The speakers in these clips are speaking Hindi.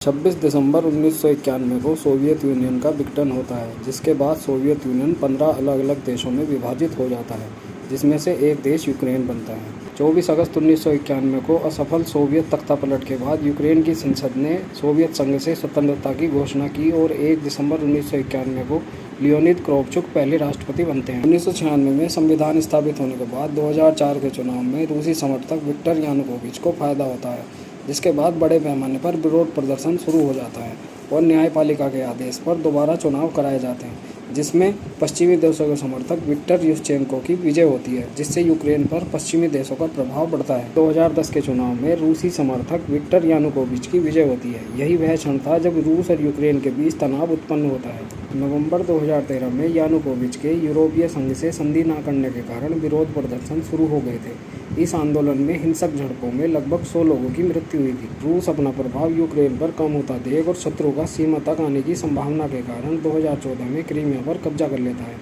26 दिसंबर 1991 को सोवियत यूनियन का विघटन होता है, जिसके बाद सोवियत यूनियन 15 अलग-अलग देशों में विभाजित हो जाता है, जिसमें से एक देश यूक्रेन बनता है। 24 अगस्त 1991 को असफल सोवियत तख्तापलट के बाद यूक्रेन की संसद ने सोवियत संघ से स्वतंत्रता की घोषणा की और 1 दिसंबर 1991 को लियोनिद क्रोवचुक पहले राष्ट्रपति बनते हैं। 1996 में संविधान स्थापित होने के बाद 2004 के चुनाव में रूसी समर्थक विक्टर यानुकोविच को फायदा होता है, जिसके बाद बड़े पैमाने पर विरोध प्रदर्शन शुरू हो जाता है और न्यायपालिका के आदेश पर दोबारा चुनाव कराए जाते हैं, जिसमें पश्चिमी देशों के समर्थक विक्टर युशचेंको की विजय होती है, जिससे यूक्रेन पर पश्चिमी देशों का प्रभाव बढ़ता है। 2010 के चुनाव में रूसी समर्थक विक्टर यानुकोविच की विजय होती है। यही वह क्षण था जब रूस और यूक्रेन के बीच तनाव उत्पन्न होता है। नवंबर 2013 में यानुकोविच के यूरोपीय संघ से संधि न करने के कारण विरोध प्रदर्शन शुरू हो गए थे। इस आंदोलन में हिंसक झड़पों में लगभग 100 लोगों की मृत्यु हुई थी। रूस अपना प्रभाव यूक्रेन पर कम होता देख और शत्रु का सीमा तक आने की संभावना के कारण 2014 में क्रीमिया पर कब्जा कर लेता है,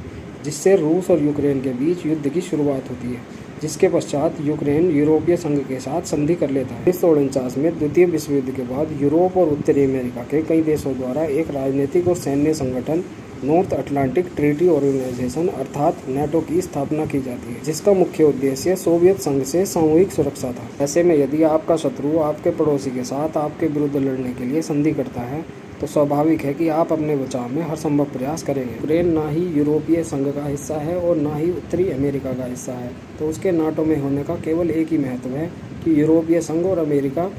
जिससे रूस और यूक्रेन के बीच युद्ध की शुरुआत होती है, जिसके पश्चात यूक्रेन यूरोपीय संघ के साथ संधि कर लेता है। 1949 में द्वितीय विश्व युद्ध के बाद यूरोप और उत्तरी अमेरिका के कई देशों द्वारा एक राजनीतिक और सैन्य संगठन नॉर्थ अटलांटिक ट्रीटी ऑर्गेनाइजेशन अर्थात नाटो की स्थापना की जाती है, जिसका मुख्य उद्देश्य सोवियत संघ से सामूहिक सुरक्षा था। ऐसे में यदि आपका शत्रु आपके पड़ोसी के साथ आपके विरुद्ध लड़ने के लिए संधि करता है, तो स्वाभाविक है कि आप अपने बचाव में हर संभव प्रयास करेंगे। यूक्रेन ना ही यूरोपीय संघ का हिस्सा है और ना ही उत्तरी अमेरिका का हिस्सा है, तो उसके नाटो में होने का केवल एक ही महत्व है कि यूरोपीय संघ और अमेरिका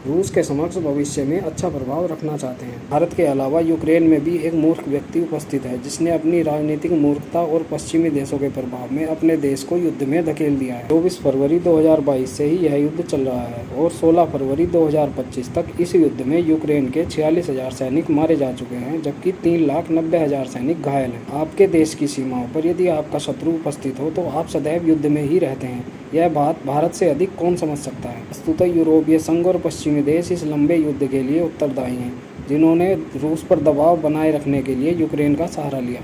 रूस के समक्ष भविष्य में अच्छा प्रभाव रखना चाहते हैं। भारत के अलावा यूक्रेन में भी एक मूर्ख व्यक्ति उपस्थित है, जिसने अपनी राजनीतिक मूर्खता और पश्चिमी देशों के प्रभाव में अपने देश को युद्ध में धकेल दिया है। 24 फरवरी 2022 से ही यह युद्ध चल रहा है और 16 फरवरी 2025 तक इस युद्ध में यूक्रेन के 46,000 सैनिक मारे जा चुके हैं, जबकि 3,90,000 सैनिक घायल हैं। आपके देश की सीमाओं पर यदि आपका शत्रु उपस्थित हो तो आप सदैव युद्ध में ही रहते हैं। यह बात भारत से अधिक कौन समझ सकता है। वस्तुतः यूरोपीय संघ और पश्चिमी देश इस लंबे युद्ध के लिए उत्तरदायी हैं, जिन्होंने रूस पर दबाव बनाए रखने के लिए यूक्रेन का सहारा लिया।